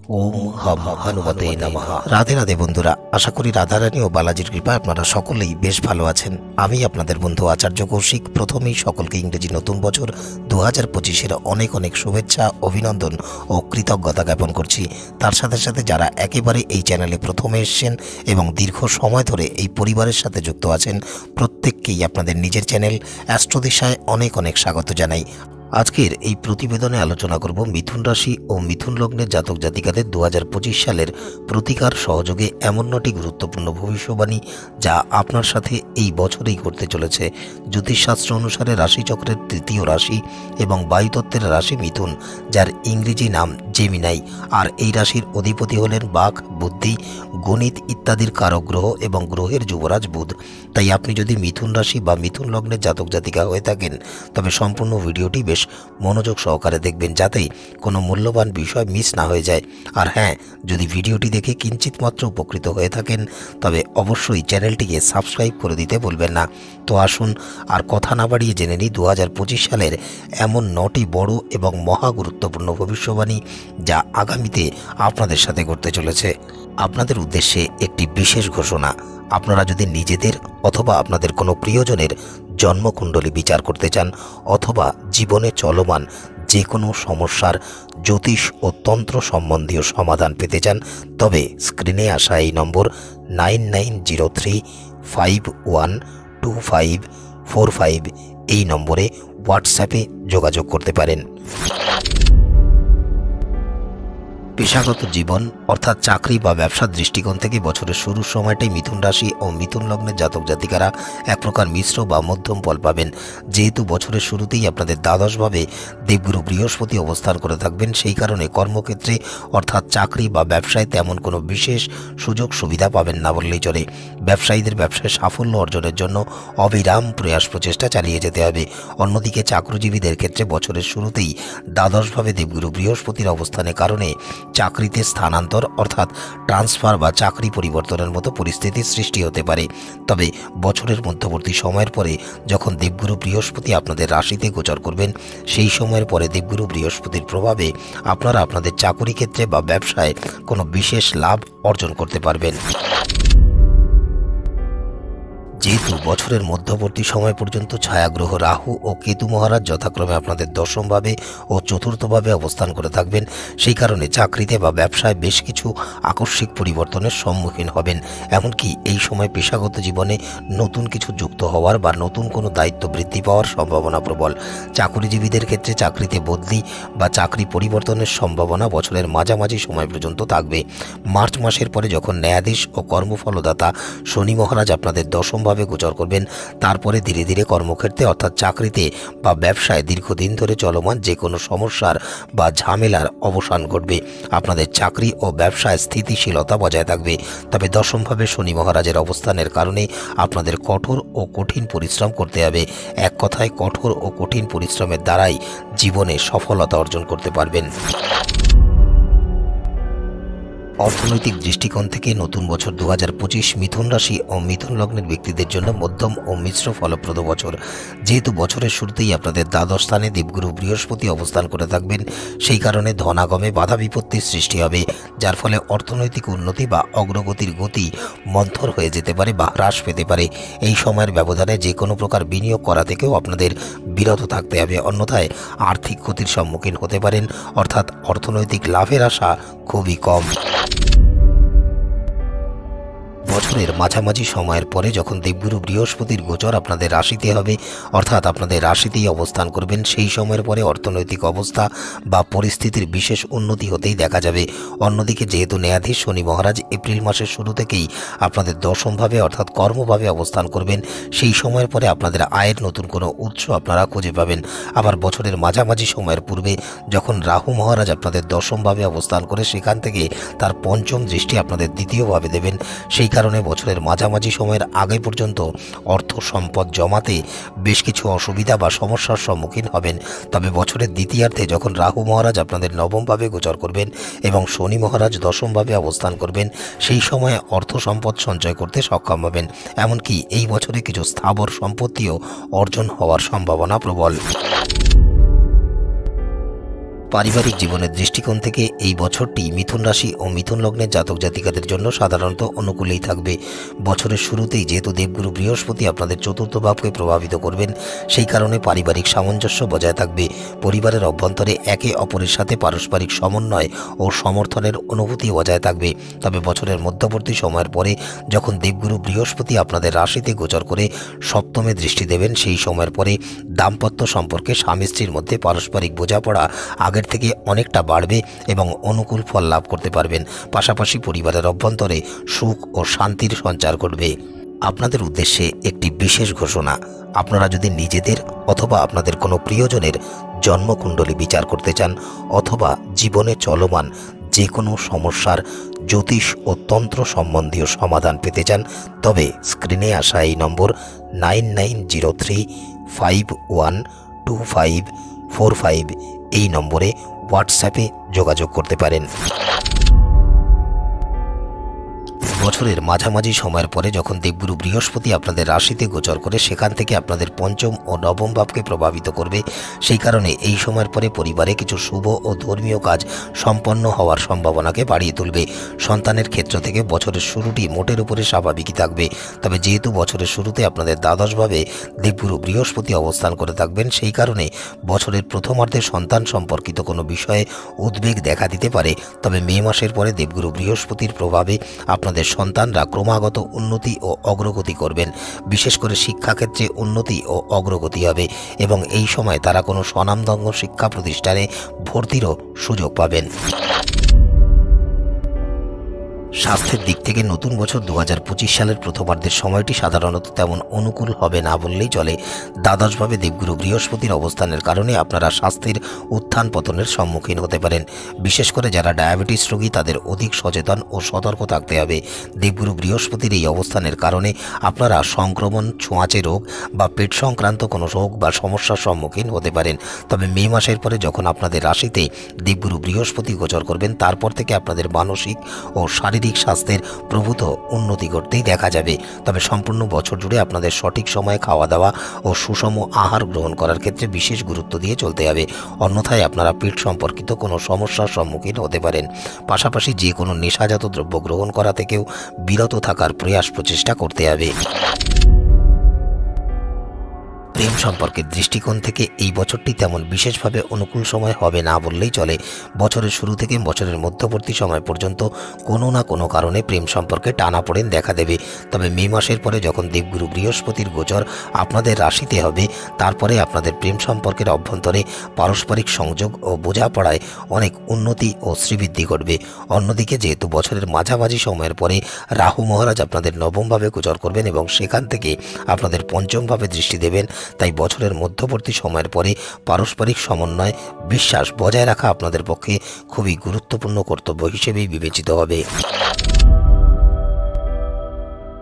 ওম হম হনুমতে নমঃ। রাধে রাধে বন্ধুরা, আশা করি রাধারানী ও বালাজির কৃপায় আপনারা সকলেই বেশ ভালো আছেন। আমি আপনাদের বন্ধু আচার্য কৌশিক প্রথমেই সকলকে ইংরেজি নতুন বছর 2025-এর অনেক অনেক শুভেচ্ছা, অভিনন্দন ও কৃতজ্ঞতা জ্ঞাপন করছি। তার সাথে সাথে যারা একেবারে এই চ্যানেলে প্রথমে এসেছেন এবং দীর্ঘ সময় ধরে এই পরিবারের সাথে যুক্ত আছেন, প্রত্যেককেই আপনাদের নিজের চ্যানেল অ্যাস্ট্রোদিশায় অনেক অনেক স্বাগত জানাই। আজকের এই প্রতিবেদনে আলোচনা করব মিথুন রাশি ও মিথুন লগ্নের জাতক জাতিকাদের 2025 সালের প্রতিকার সহযোগে এমন 9টি গুরুত্বপূর্ণ ভবিষ্যবাণী যা আপনার সাথে এই বছরেই ঘটতে চলেছে। জ্যোতিষশাস্ত্র অনুসারে রাশিচক্রের তৃতীয় রাশি এবং বায়ুতত্ত্বের রাশি মিথুন, যার ইংরেজি নাম জেমিনাই। আর এই রাশির অধিপতি হলেন বাক, বুদ্ধি, গণিত ইত্যাদির কারক গ্রহ এবং গ্রহের যুবরাজ বুধ। তাই আপনি যদি মিথুন রাশি বা মিথুন লগ্নের জাতক জাতিকা হয়ে থাকেন, তবে সম্পূর্ণ ভিডিওটি বেশ মনোযোগ সহকারে দেখবেন, যাতে কোনো মূল্যবান বিষয় মিস না হয়ে যায়। আর হ্যাঁ, যদি ভিডিওটি দেখে কিঞ্চিত মাত্র উপকৃত হয়ে থাকেন, তবে অবশ্যই চ্যানেলটিকে সাবস্ক্রাইব করে দিতে ভুলবেন না। তো আসুন আর কথা না বাড়িয়ে জেনে নিই 2025 সালের এমন 9টি বড় এবং মহা গুরুত্বপূর্ণ ভবিষ্যবাণী যা আগামীতে আপনাদের সাথে ঘটতে চলেছে। আপনাদের উদ্দেশ্যে একটি বিশেষ ঘোষণা: আপনারা যদি নিজেদের অথবা আপনাদের কোনো প্রিয়জনের জন্মকুণ্ডলী বিচার করতে চান অথবা জীবনে চলমান যে কোনো সমস্যার জ্যোতিষ ও তন্ত্র সম্বন্ধীয় সমাধান পেতে চান, তবে স্ক্রিনে আসা এই নম্বর 9903512545 এই নম্বরে হোয়াটসঅ্যাপে যোগাযোগ করতে পারেন। পেশাগত জীবন অর্থাৎ চাকরি বা ব্যবসার দৃষ্টিকোণ থেকে বছরের শুরুর সময়টাই মিথুন রাশি ও মিথুন লগ্নের জাতক জাতিকারা এক প্রকার মিশ্র বা মধ্যম ফল পাবেন। যেহেতু বছরের শুরুতেই আপনাদের দ্বাদশভাবে দেবগুরু বৃহস্পতি অবস্থান করে থাকবেন, সেই কারণে কর্মক্ষেত্রে অর্থাৎ চাকরি বা ব্যবসায় তেমন কোনো বিশেষ সুযোগ সুবিধা পাবেন না বললেই চলে। ব্যবসায়ীদের ব্যবসায় সাফল্য অর্জনের জন্য অবিরাম প্রচেষ্টা চালিয়ে যেতে হবে। অন্যদিকে চাকরিজীবীদের ক্ষেত্রে বছরের শুরুতেই দ্বাদশভাবে দেবগুরু বৃহস্পতির অবস্থানের কারণে চাকরিতে স্থানান্তর অর্থাৎ ট্রান্সফার বা চাকরি পরিবর্তনের মতো পরিস্থিতির সৃষ্টি হতে পারে। তবে বছরের মধ্যবর্তী সময়ের পরে যখন দেবগুরু বৃহস্পতি আপনাদের রাশিতে গোচর করবেন, সেই সময়ের পরে দেবগুরু বৃহস্পতির প্রভাবে আপনারা আপনাদের চাকরি ক্ষেত্রে বা ব্যবসায় কোনো বিশেষ লাভ অর্জন করতে পারবেন। যেহেতু বছরের মধ্যবর্তী সময় পর্যন্ত ছায়াগ্রহ রাহু ও কেতু মহারাজ যথাক্রমে আপনাদের দশমভাবে ও চতুর্থভাবে অবস্থান করে থাকবেন, সেই কারণে চাকরিতে বা ব্যবসায় বেশ কিছু আকস্মিক পরিবর্তনের সম্মুখীন হবেন। এমনকি এই সময় পেশাগত জীবনে নতুন কিছু যুক্ত হওয়ার বা নতুন কোনো দায়িত্ব বৃদ্ধি পাওয়ার সম্ভাবনা প্রবল। চাকরিজীবীদের ক্ষেত্রে চাকরিতে বদলি বা চাকরি পরিবর্তনের সম্ভাবনা বছরের মাঝামাঝি সময় পর্যন্ত থাকবে। মার্চ মাসের পরে যখন ন্যায়াধীশ ও কর্মফলদাতা শনি মহারাজ আপনাদের দশমভাবে গোচর করবেন, তারপরে ধীরে ধীরে কর্মক্ষেত্রে অর্থাৎ চাকরিতে বা ব্যবসায় দীর্ঘদিন ধরে চলমান যে কোনো সমস্যার বা ঝামেলার অবসান ঘটবে। আপনাদের চাকরি ও ব্যবসায় স্থিতিশীলতা বজায় থাকবে। তবে দশমভাবে শনি মহারাজের অবস্থানের কারণে আপনাদের কঠোর ও কঠিন পরিশ্রম করতে হবে। এক কথায় কঠোর ও কঠিন পরিশ্রমের দ্বারাই জীবনে সফলতা অর্জন করতে পারবেন। অর্থনৈতিক দৃষ্টিকোণ থেকে নতুন বছর 2025 মিথুন রাশি ও মিথুন লগ্নের ব্যক্তিদের জন্য মধ্যম ও মিশ্র ফলপ্রদ বছর। যেহেতু বছরের শুরুতেই আপনাদের দ্বাদশ স্থানে দেবগুরু বৃহস্পতি অবস্থান করে থাকবেন, সেই কারণে ধনাগমে বাধা বিপত্তির সৃষ্টি হবে, যার ফলে অর্থনৈতিক উন্নতি বা অগ্রগতির গতি মন্থর হয়ে যেতে পারে বা হ্রাস পেতে পারে। এই সময়ের ব্যবধানে যে কোনো প্রকার বিনিয়োগ করা থেকেও আপনাদের বিরত থাকতে হবে, অন্যথায় আর্থিক ক্ষতির সম্মুখীন হতে পারেন, অর্থাৎ অর্থনৈতিক লাভের আশা খুবই কম। বছরের মাঝামাঝি সময়ের পরে যখন দেবগুরু বৃহস্পতির গোচর আপনাদের রাশিতে হবে, অর্থাৎ আপনাদের রাশিতেই অবস্থান করবেন, সেই সময়ের পরে অর্থনৈতিক অবস্থা বা পরিস্থিতির বিশেষ উন্নতি হতেই দেখা যাবে। অন্যদিকে যেহেতু ন্যায়াধীশ শনি মহারাজ এপ্রিল মাসের শুরু থেকেই আপনাদের দশমভাবে অর্থাৎ কর্মভাবে অবস্থান করবেন, সেই সময়ের পরে আপনাদের আয়ের নতুন কোনো উৎস আপনারা খুঁজে পাবেন। আবার বছরের মাঝামাঝি সময়ের পূর্বে যখন রাহু মহারাজ আপনাদের দশমভাবে অবস্থান করে সেখান থেকে তার পঞ্চম দৃষ্টি আপনাদের দ্বিতীয়ভাবে দেবেন, সেই কারণে বছরের মাঝামাঝি সময়ের আগে পর্যন্ত অর্থ সম্পদ জমাতে বেশ কিছু অসুবিধা বা সমস্যার সম্মুখীন হবেন। তবে বছরের দ্বিতীয়ার্ধে যখন রাহু মহারাজ আপনাদের নবমভাবে গোচর করবেন এবং শনি মহারাজ দশমভাবে অবস্থান করবেন, সেই সময়ে অর্থ সম্পদ সঞ্চয় করতে সক্ষম হবেন। এমনকি এই বছরে কিছু স্থাবর সম্পত্তিও অর্জন হওয়ার সম্ভাবনা প্রবল। পারিবারিক জীবনের দৃষ্টিকোণ থেকে এই বছরটি মিথুন রাশি ও মিথুন লগ্নের জাতক জাতিকাদের জন্য সাধারণত অনুকূলেই থাকবে। বছরের শুরুতেই যেহেতু দেবগুরু বৃহস্পতি আপনাদের চতুর্থ ভাবকে প্রভাবিত করবেন, সেই কারণে পারিবারিক সামঞ্জস্য বজায় থাকবে। পরিবারের অভ্যন্তরে একে অপরের সাথে পারস্পরিক সমন্বয় ও সমর্থনের অনুভূতি বজায় থাকবে। তবে বছরের মধ্যবর্তী সময়ের পরে যখন দেবগুরু বৃহস্পতি আপনাদের রাশিতে গোচর করে সপ্তমে দৃষ্টি দেবেন, সেই সময়ের পরে দাম্পত্য সম্পর্কে স্বামী স্ত্রীর মধ্যে পারস্পরিক বোঝাপড়া আগের থেকে অনেকটা বাড়বে এবং অনুকূল ফল লাভ করতে পারবেন। পাশাপাশি পরিবারের অভ্যন্তরে সুখ ও শান্তির সঞ্চার ঘটবে। আপনাদের উদ্দেশ্যে একটি বিশেষ ঘোষণা, আপনারা যদি নিজেদের অথবা আপনাদের কোনো প্রিয়জনের জন্মকুণ্ডলী বিচার করতে চান অথবা জীবনে চলমান যে কোনো সমস্যার জ্যোতিষ ও তন্ত্র সম্বন্ধীয় সমাধান পেতে চান, তবে স্ক্রিনে আসা এই নম্বর 9903512545 এই নম্বরে হোয়াটসঅ্যাপে যোগাযোগ করতে পারেন। বছরের মাঝামাঝি সময়ের পরে যখন দেবগুরু বৃহস্পতি আপনাদের রাশিতে গোচর করে সেখান থেকে আপনাদের পঞ্চম ও নবম ভাবকে প্রভাবিত করবে, সেই কারণে এই সময়ের পরে পরিবারে কিছু শুভ ও ধর্মীয় কাজ সম্পন্ন হওয়ার সম্ভাবনাকে বাড়িয়ে তুলবে। সন্তানের ক্ষেত্র থেকে বছরের শুরুটি মোটের উপরে স্বাভাবিকই থাকবে। তবে যেহেতু বছরের শুরুতে আপনাদের দ্বাদশভাবে দেবগুরু বৃহস্পতি অবস্থান করে থাকবেন, সেই কারণে বছরের প্রথমার্ধে সন্তান সম্পর্কিত কোনো বিষয়ে উদ্বেগ দেখা দিতে পারে। তবে মে মাসের পরে দেবগুরু বৃহস্পতির প্রভাবে আপনাদের সন্তানরা ক্রমাগত উন্নতি ও অগ্রগতি করবেন। বিশেষ করে শিক্ষাক্ষেত্রে উন্নতি ও অগ্রগতি হবে এবং এই সময় তারা কোনো স্বনামধন্য শিক্ষা প্রতিষ্ঠানে ভর্তিরও সুযোগ পাবেন। স্বাস্থ্যের দিক থেকে নতুন বছর 2025 সালের প্রথমার্ধের সময়টি সাধারণত তেমন অনুকূল হবে না বললেই চলে। দ্বাদশভাবে দেবগুরু বৃহস্পতির অবস্থানের কারণে আপনারা স্বাস্থ্যের উত্থান পতনের সম্মুখীন হতে পারেন। বিশেষ করে যারা ডায়াবেটিস রোগী তাদের অধিক সচেতন ও সতর্ক থাকতে হবে। দেবগুরু বৃহস্পতির এই অবস্থানের কারণে আপনারা সংক্রমণ, ছোঁয়াচে রোগ বা পেট সংক্রান্ত কোনো রোগ বা সমস্যার সম্মুখীন হতে পারেন। তবে মে মাসের পরে যখন আপনাদের রাশিতে দেবগুরু বৃহস্পতি গোচর করবেন, তারপর থেকে আপনাদের মানসিক ও শারীরিক স্বাস্থ্যের প্রভূত উন্নতি করতেই দেখা যাবে। তবে সম্পূর্ণ বছর জুড়ে আপনাদের সঠিক সময়ে খাওয়া দাওয়া ও সুষম আহার গ্রহণ করার ক্ষেত্রে বিশেষ গুরুত্ব দিয়ে চলতে হবে, অন্যথায় আপনারা পেট সম্পর্কিত কোনো সমস্যার সম্মুখীন হতে পারেন। পাশাপাশি যে কোনো নেশাজাত দ্রব্য গ্রহণ করা থেকেও বিরত থাকার প্রচেষ্টা করতে হবে। প্রেম সম্পর্কের দৃষ্টিকোণ থেকে এই বছরটি তেমন বিশেষভাবে অনুকূল সময় হবে না বললেই চলে। বছরের শুরু থেকে বছরের মধ্যবর্তী সময় পর্যন্ত কোনো না কোনো কারণে প্রেম সম্পর্কে টানাপোড়েন দেখা দেবে। তবে মে মাসের পরে যখন দেবগুরু বৃহস্পতির গোচর আপনাদের রাশিতে হবে, তারপরে আপনাদের প্রেম সম্পর্কের অভ্যন্তরে পারস্পরিক সংযোগ ও বোঝাপড়ায় অনেক উন্নতি ও শ্রীবৃদ্ধি ঘটবে। অন্যদিকে যেহেতু বছরের মাঝামাঝি সময়ের পরে রাহু মহারাজ আপনাদের নবমভাবে গোচর করবেন এবং সেখান থেকে আপনাদের পঞ্চমভাবে দৃষ্টি দেবেন, তাই বছরের মধ্যবর্তী সময়ের পরে পারস্পরিক সমন্বয়, বিশ্বাস বজায় রাখা আপনাদের পক্ষে খুবই গুরুত্বপূর্ণ কর্তব্য হিসেবেই বিবেচিত হবে।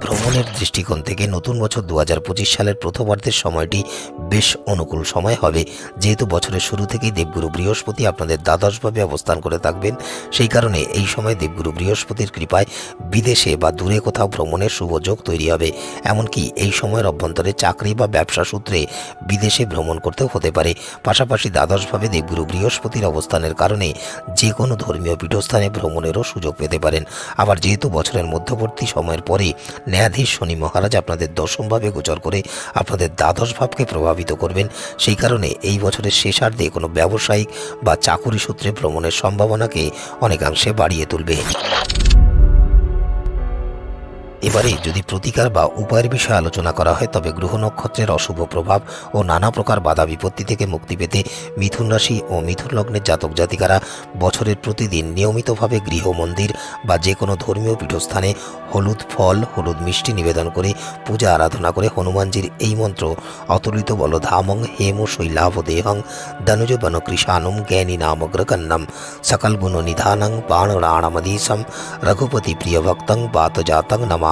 ভ্রমণের দৃষ্টিকোণ থেকে নতুন বছর 2025 সালের প্রথমার্ধের সময়টি বেশ অনুকূল সময় হবে। যেহেতু বছরের শুরু থেকেই দেবগুরু বৃহস্পতি আপনাদের দ্বাদশভাবে অবস্থান করে থাকবেন, সেই কারণে এই সময় দেবগুরু বৃহস্পতির কৃপায় বিদেশে বা দূরে কোথাও ভ্রমণের শুভযোগ তৈরি হবে। এমনকি এই সময়ের অভ্যন্তরে চাকরি বা ব্যবসা সূত্রে বিদেশে ভ্রমণ করতেও হতে পারে। পাশাপাশি দ্বাদশভাবে দেবগুরু বৃহস্পতির অবস্থানের কারণে যে কোনো ধর্মীয় পীঠস্থানে ভ্রমণেরও সুযোগ পেতে পারেন। আবার যেহেতু বছরের মধ্যবর্তী সময়ের পরে ন্যায়াধীশ শনি মহারাজ আপনাদের দশমভাবে গোচর করে আপনাদের দ্বাদশ ভাবকে প্রভাবিত করবেন, সেই কারণে এই বছরের শেষার্ধে কোনো ব্যবসায়িক বা চাকুরি সূত্রে ভ্রমণের সম্ভাবনাকে অনেকাংশে বাড়িয়ে তুলবে। এবারে যদি প্রতিকার বা উপায়ের বিষয়ে আলোচনা করা হয়, তবে গ্রহ নক্ষত্রের অশুভ প্রভাব ও নানা প্রকার বাধা বিপত্তি থেকে মুক্তি পেতে মিথুন রাশি ও মিথুন লগ্নের জাতক জাতিকারা বছরের প্রতিদিন নিয়মিতভাবে গৃহ, মন্দির বা যে কোনো ধর্মীয় পীঠস্থানে হলুদ ফল, হলুদ মিষ্টি নিবেদন করে পূজা আরাধনা করে হনুমানজির এই মন্ত্র অতুলিত বলধামং হেম শৈলাভ দেহং ধনুজ বন কৃষাণম জ্ঞানী নামগ্রকন্নম সকল গুণ নিধানং বাণ রাণামদীশম রঘুপতি প্রিয় ভক্তং বাত জাতং নমামি।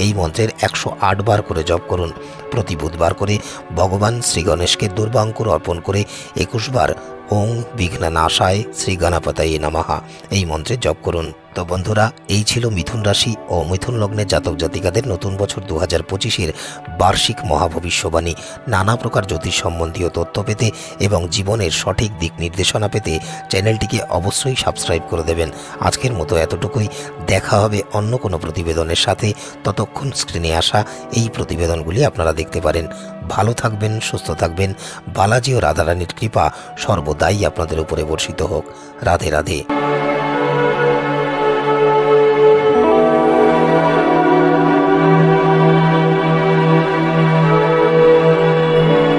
এই মন্ত্রের 108 বার করে জপ করুন। প্রতি বুধবার করে ভগবান শ্রী গণেশকে দুর্বাঙ্কুর অর্পণ করে 21 বার ওং বিঘ্ননাশায় শ্রী গণপতয়ে নমঃ এই মন্ত্রে জপ করুন। তো বন্ধুরা, এই ছিল মিথুন রাশি ও মিথুন লগ্নের জাতক জাতিকাদের নতুন বছর 2025-এর বার্ষিক মহাভবিষ্যবাণী। নানা প্রকার জ্যোতিষ সম্বন্ধীয় তথ্য পেতে এবং জীবনের সঠিক দিক নির্দেশনা পেতে চ্যানেলটিকে অবশ্যই সাবস্ক্রাইব করে দেবেন। আজকের মতো এতটুকুই। দেখা হবে অন্য কোনো প্রতিবেদনের সাথে। ততক্ষণ স্ক্রিনে আসা এই প্রতিবেদনগুলি আপনারা দেখতে পারেন। ভালো থাকবেন, সুস্থ থাকবেন। বালাজি ও রাধারানীর কৃপা সর্বদাই আপনাদের উপরে বর্ষিত হোক। রাধে রাধে।